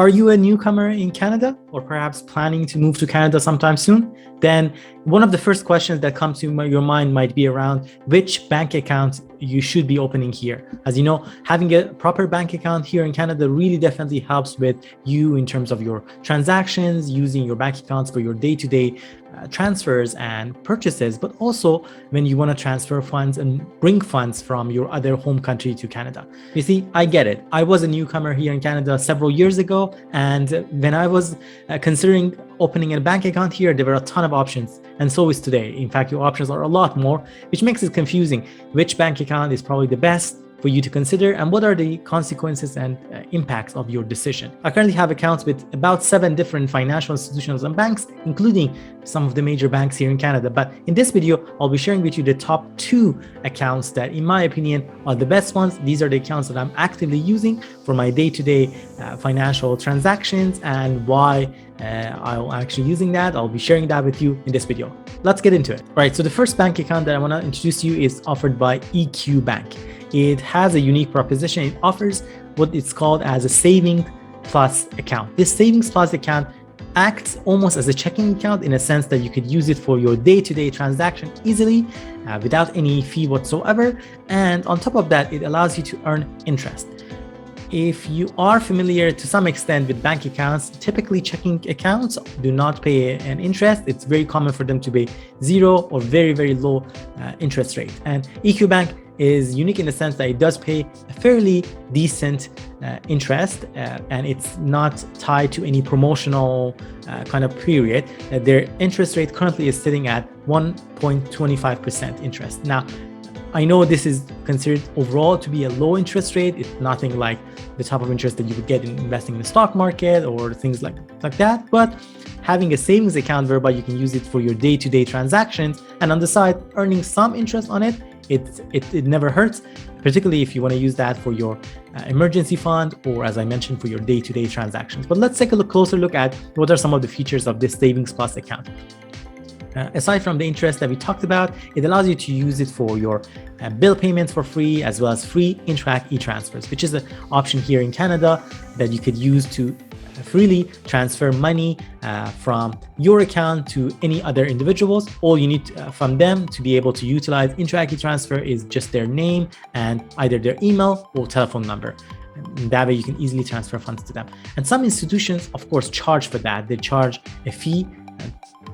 Are you a newcomer in Canada or perhaps planning to move to Canada sometime soon? Then one of the first questions that comes to your mind might be around which bank account you should be opening here. As you know, having a proper bank account here in Canada really definitely helps with you in terms of your transactions, using your bank accounts for your day-to-day transfers and purchases, but also when you want to transfer funds and bring funds from your other home country to Canada. You see, I get it. I was a newcomer here in Canada several years ago, and when I was considering opening a bank account here, there were a ton of options, and so is today. In fact, your options are a lot more, which makes it confusing. Which bank account is probably the best for you to consider, and what are the consequences and impacts of your decision? I currently have accounts with about 7 different financial institutions and banks, including some of the major banks here in Canada. But in this video, I'll be sharing with you the top 2 accounts that, in my opinion, are the best ones. These are the accounts that I'm actively using for my day-to-day financial transactions, and why I'm actually using that. I'll be sharing that with you in this video. Let's get into it. All right, so the first bank account that I want to introduce you is offered by 𝗖𝐋𝐈𝖖 Bank. It has a unique proposition. It offers what it's called as a savings plus account. This savings plus account acts almost as a checking account in a sense that you could use it for your day-to-day transaction easily without any fee whatsoever. And on top of that, it allows you to earn interest. If you are familiar to some extent with bank accounts, typically checking accounts do not pay an interest. It's very common for them to pay 0 or very, very low interest rate. And 𝗖𝐋𝐈𝖖 Bank is unique in the sense that it does pay a fairly decent interest, and it's not tied to any promotional kind of period. Their interest rate currently is sitting at 1.25% interest. Now, I know this is considered overall to be a low interest rate. It's nothing like the type of interest that you would get in investing in the stock market or things like that. But having a savings account whereby you can use it for your day-to-day transactions, and on the side earning some interest on it, it never hurts, particularly if you want to use that for your emergency fund, or as I mentioned, for your day-to-day transactions. But let's take a closer look at what are some of the features of this savings plus account. Aside from the interest that we talked about, it allows you to use it for your bill payments for free, as well as free Interac e-transfers, which is an option here in Canada that you could use to freely transfer money from your account to any other individuals. All you need from them to be able to utilize Interac e-transfer is just their name and either their email or telephone number. And that way you can easily transfer funds to them. And some institutions, of course, charge for that. They charge a fee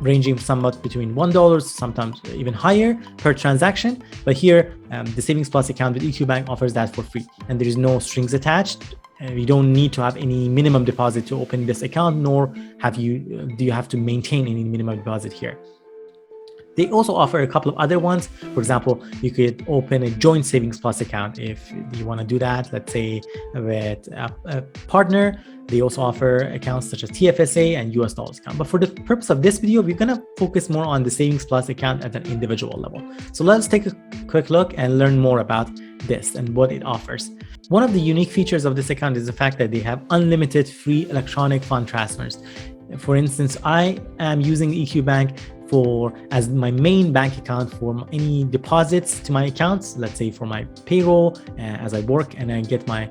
ranging somewhat between $1, sometimes even higher per transaction. But here, the Savings Plus account with 𝗖𝐋𝐈𝖖 Bank offers that for free, and there is no strings attached. You don't need to have any minimum deposit to open this account, nor do you have to maintain any minimum deposit here. They also offer a couple of other ones. For example, you could open a joint Savings Plus account if you want to do that, let's say with a partner. They also offer accounts such as TFSA and US dollars account. But for the purpose of this video, we're going to focus more on the Savings Plus account at an individual level. So let's take a quick look and learn more about this and what it offers. One of the unique features of this account is the fact that they have unlimited free electronic fund transfers. For instance, I am using 𝗖𝐋𝐈𝖖 Bank as my main bank account for any deposits to my accounts. Let's say for my payroll, as I work and I get my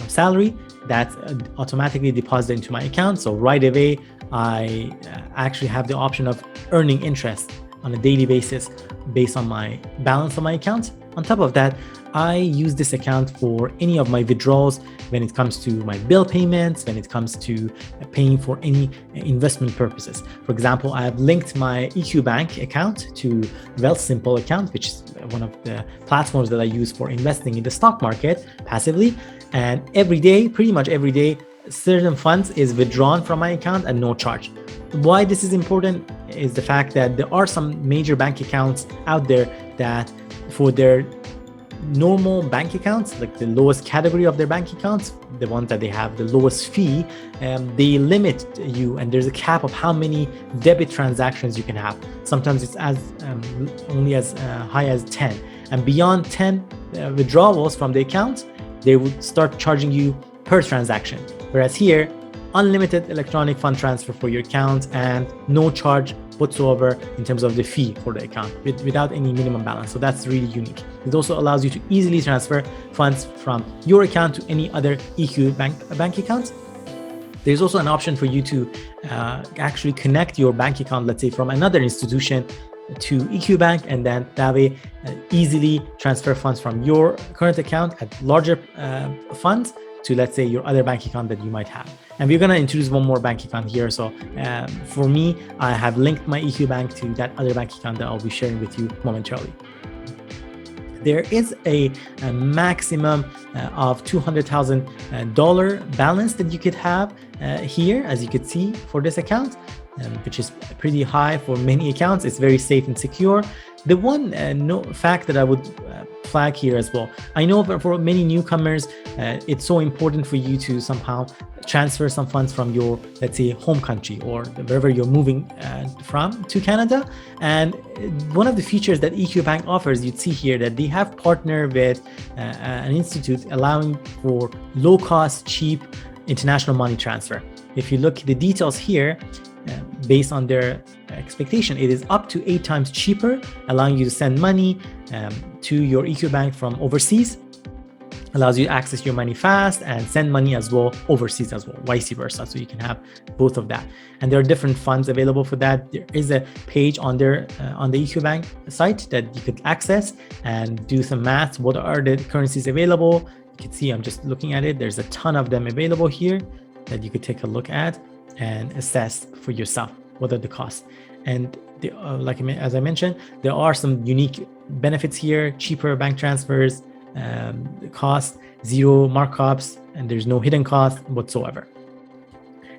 salary, that's automatically deposited into my account. So right away, I actually have the option of earning interest on a daily basis based on my balance on my account. On top of that, I use this account for any of my withdrawals when it comes to my bill payments, when it comes to paying for any investment purposes. For example, I have linked my 𝗖𝐋𝐈𝖖 Bank account to Wealthsimple account, which is one of the platforms that I use for investing in the stock market passively. And every day, pretty much every day, certain funds is withdrawn from my account at no charge. Why this is important is the fact that there are some major bank accounts out there that for their normal bank accounts, like the lowest category of their bank accounts, the ones that they have the lowest fee, they limit you, and there's a cap of how many debit transactions you can have. Sometimes it's as only as high as 10, and beyond 10 withdrawals from the account, they would start charging you per transaction. Whereas here, unlimited electronic fund transfer for your account and no charge whatsoever in terms of the fee for the account without any minimum balance. So that's really unique. It also allows you to easily transfer funds from your account to any other 𝗖𝐋𝐈𝖖 bank account. There's also an option for you to actually connect your bank account, let's say from another institution to EQ Bank, and then that way easily transfer funds from your current account at larger funds to, let's say, your other bank account that you might have. And we're going to introduce one more bank account here. So for me, I have linked my EQ Bank to that other bank account that I'll be sharing with you momentarily. There is a maximum of $200,000 balance that you could have here, as you could see, for this account, which is pretty high for many accounts. It's very safe and secure. The one fact that I would flag here as well, I know for many newcomers, it's so important for you to somehow transfer some funds from your, let's say, home country or wherever you're moving from to Canada. And one of the features that EQ Bank offers, you'd see here that they have partnered with an institute allowing for low cost, cheap international money transfer. If you look at the details here, based on their expectation, it is up to 8 times cheaper, allowing you to send money to your EQ Bank from overseas. Allows you to access your money fast and send money as well overseas as well, vice versa. So you can have both of that. And there are different funds available for that. There is a page on their on the EQ Bank site that you could access and do some math. What are the currencies available? You can see, I'm just looking at it. There's a ton of them available here that you could take a look at and assess for yourself what are the costs. And as I mentioned, there are some unique benefits here: cheaper bank transfers, cost, zero markups, and there's no hidden cost whatsoever.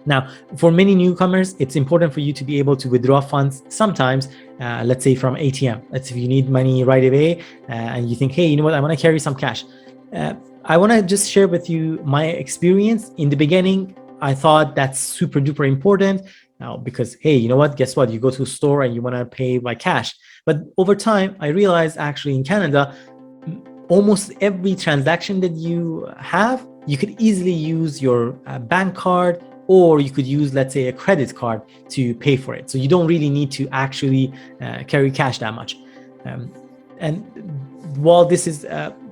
Now, for many newcomers, it's important for you to be able to withdraw funds sometimes, let's say from ATM. Let's say if you need money right away and you think, hey, you know what, I want to carry some cash. I want to just share with you my experience. In the beginning, I thought that's super duper important now because, hey, you know what, guess what? You go to a store and you want to pay by cash. But over time, I realized actually in Canada, almost every transaction that you have, you could easily use your bank card, or you could use, let's say, a credit card to pay for it. So you don't really need to actually carry cash that much. And while this is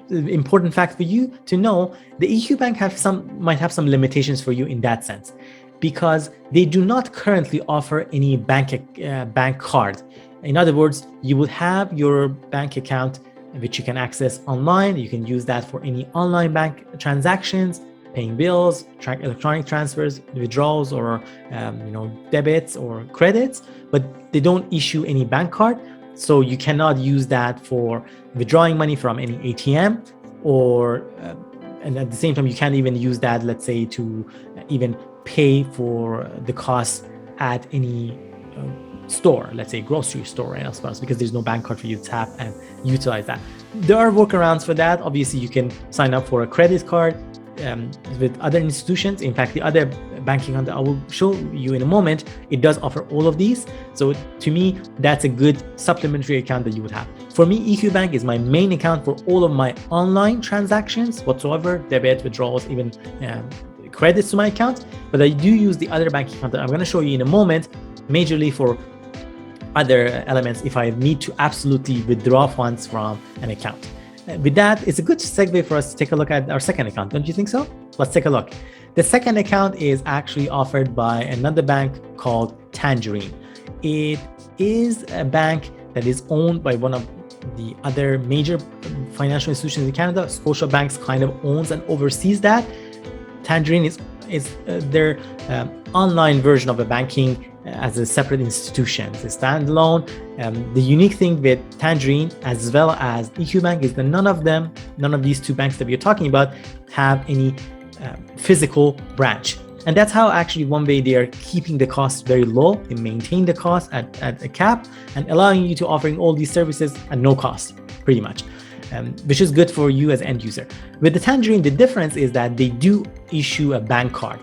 important fact for you to know, the EQ Bank might have some limitations for you in that sense, because they do not currently offer any bank card. In other words, you would have your bank account which you can access online. You can use that for any online bank transactions, paying bills, electronic transfers, withdrawals, or debits or credits, but they don't issue any bank card. So you cannot use that for withdrawing money from any ATM, and at the same time, you can't even use that, let's say, to even pay for the costs at any store, let's say grocery store and elsewhere, because there's no bank card for you to tap and utilize that. There are workarounds for that. Obviously, you can sign up for a credit card with other institutions. In fact, the other banking account that I will show you in a moment, it does offer all of these. So to me, that's a good supplementary account that you would have. For me, EQ Bank is my main account for all of my online transactions whatsoever, debit, withdrawals, even credits to my account. But I do use the other banking account that I'm going to show you in a moment, majorly for other elements if I need to absolutely withdraw funds from an account. With that, it's a good segue for us to take a look at our second account. Don't you think so? Let's take a look. The second account is actually offered by another bank called Tangerine. It is a bank that is owned by one of the other major financial institutions in Canada. Scotiabank kind of owns and oversees that. Tangerine is their online version of a banking as a separate institution. It's a standalone. The unique thing with Tangerine as well as EQ Bank is that none of these two banks that we're talking about have any physical branch. And that's how actually one way they are keeping the costs very low. They maintain the cost at a cap and allowing you to offering all these services at no cost, pretty much. Which is good for you as end user. With the Tangerine, the difference is that they do issue a bank card.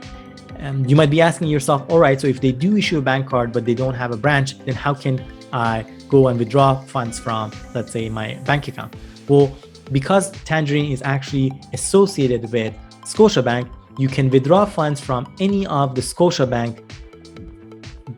You might be asking yourself, all right, so if they do issue a bank card, but they don't have a branch, then how can I go and withdraw funds from, let's say, my bank account? Well, because Tangerine is actually associated with Scotiabank, you can withdraw funds from any of the Scotiabank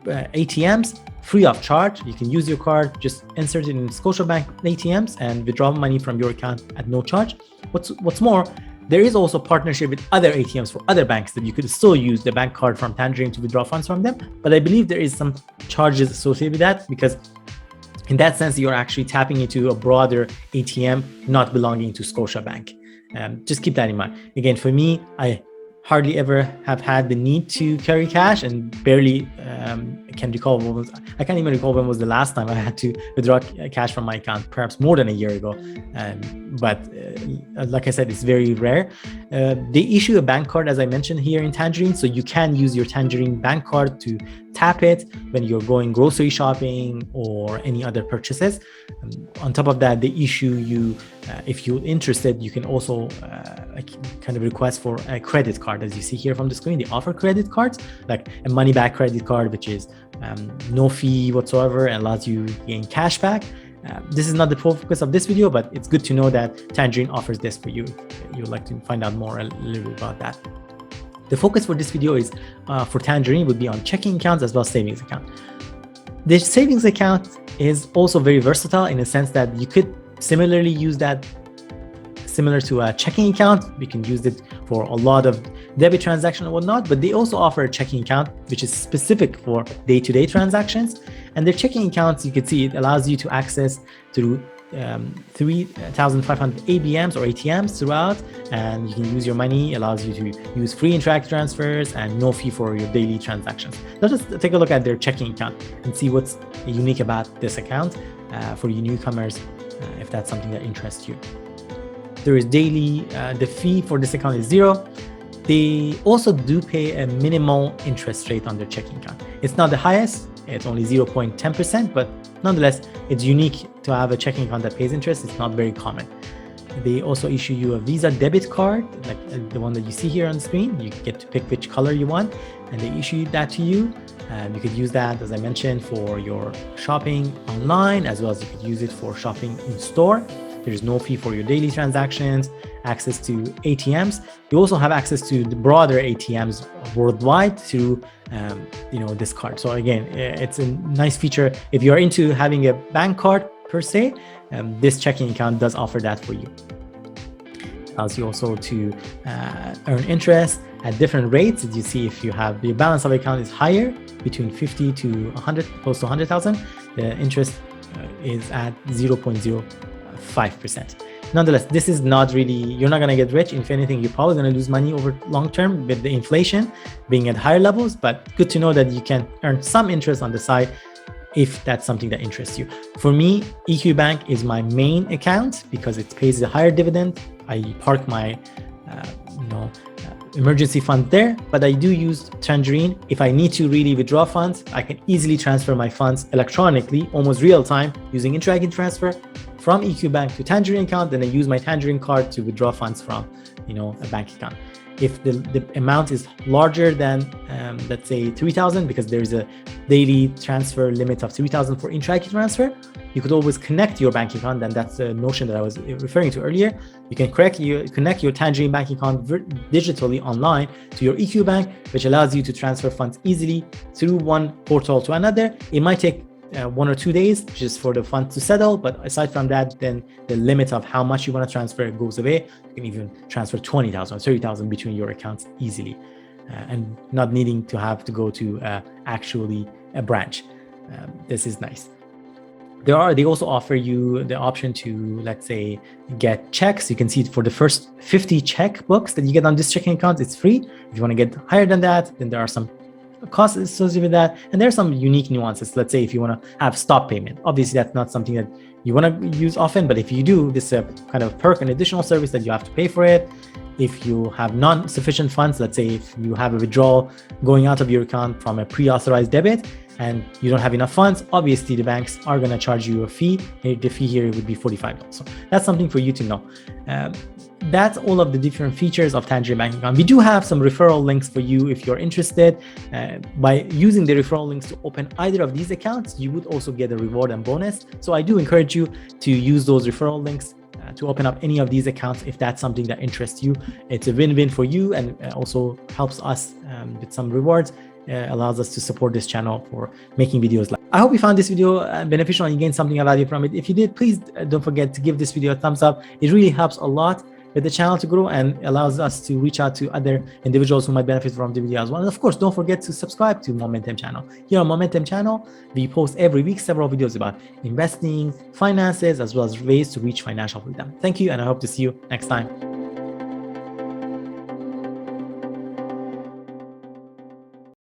ATMs free of charge. You can use your card, just insert it in Scotiabank ATMs and withdraw money from your account at no charge. What's more, There is also partnership with other ATMs for other banks that you could still use the bank card from Tangerine to withdraw funds from them. But I believe there is some charges associated with that, because in that sense, you're actually tapping into a broader ATM not belonging to Scotiabank. Just keep that in mind. Again, for me, I hardly ever have had the need to carry cash, and barely can recall I can't even recall when was the last time I had to withdraw cash from my account, perhaps more than a year ago. But like I said, it's very rare. They issue a bank card, as I mentioned, here in Tangerine, so you can use your Tangerine bank card to tap it when you're going grocery shopping or any other purchases. On top of that, they issue you, if you're interested, you can also kind of request for a credit card. As you see here from the screen, they offer credit cards, like a money back credit card, which is no fee whatsoever and allows you to gain cash back. This is not the focus of this video, but it's good to know that Tangerine offers this for you. If you'd like to find out more a little bit about that. The focus for this video is for Tangerine would be on checking accounts as well as savings account. The savings account is also very versatile in the sense that you could similarly use that similar to a checking account. We can use it for a lot of debit transactions and whatnot, but they also offer a checking account which is specific for day-to-day transactions. And their checking accounts, you can see it allows you to access through 3,500 ABMs or ATMs throughout, and you can use your money. It allows you to use free interactive transfers and no fee for your daily transactions. Let's just take a look at their checking account and see what's unique about this account for you newcomers, if that's something that interests you. There is daily, the fee for this account is $0. They also do pay a minimal interest rate on their checking account. It's not the highest, it's only 0.10%, but nonetheless, it's unique to have a checking account that pays interest. It's not very common. They also issue you a Visa debit card, like the one that you see here on the screen. You get to pick which color you want, and they issue that to you. You could use that, as I mentioned, for your shopping online, as well as you could use it for shopping in store. There's no fee for your daily transactions, access to ATMs. You also have access to the broader ATMs worldwide through this card. So again, it's a nice feature. If you're into having a bank card per se, this checking account does offer that for you. It allows you also to earn interest at different rates. As you see, if you have the balance of account is higher, between 50 to 100, close to 100,000, the interest is at 0.05%. Nonetheless, this is not really, you're not going to get rich. If anything, you're probably going to lose money over long term with the inflation being at higher levels, but good to know that you can earn some interest on the side if that's something that interests you. For me, EQ Bank is my main account because it pays a higher dividend. I park my emergency fund there, but I do use Tangerine. If I need to really withdraw funds, I can easily transfer my funds electronically, almost real time, using interactive transfer from EQ Bank to Tangerine account. Then I use my Tangerine card to withdraw funds from, a bank account. If the amount is larger than, let's say 3,000, because there's a daily transfer limit of 3,000 for interactive transfer, you could always connect your bank account. And that's the notion that I was referring to earlier. You can connect your Tangerine bank account digitally online to your EQ Bank, which allows you to transfer funds easily through one portal to another. It might take 1 or 2 days just for the funds to settle, but aside from that, then the limit of how much you want to transfer goes away. You can even transfer 20,000 or 30,000 between your accounts easily, and not needing to have to go to actually a branch. This is nice. They also offer you the option to, let's say, get checks. You can see for the first 50 checkbooks that you get on this checking account, it's free. If you want to get higher than that, then there are some costs associated with that. And there's some unique nuances. Let's say if you want to have stop payment, obviously that's not something that you want to use often, but if you do, this is a kind of perk, an additional service that you have to pay for it. If you have non-sufficient funds, let's say if you have a withdrawal going out of your account from a pre-authorized debit and you don't have enough funds, obviously the banks are going to charge you a fee. The fee here would be $45. So that's something for you to know. That's all of the different features of Tangerine bank account. We do have some referral links for you if you're interested. By using the referral links to open either of these accounts, you would also get a reward and bonus. So I do encourage you to use those referral links to open up any of these accounts if that's something that interests you. It's a win-win for you, and also helps us with some rewards. Allows us to support this channel for making videos like. I hope you found this video beneficial and you gained something of value from it. If you did, please don't forget to give this video a thumbs up. It really helps a lot. with the channel to grow and allows us to reach out to other individuals who might benefit from the video as well. And of course, don't forget to subscribe to Momentum channel. Here on Momentum channel, we post every week several videos about investing, finances, as well as ways to reach financial freedom. Thank you, and I hope to see you next time.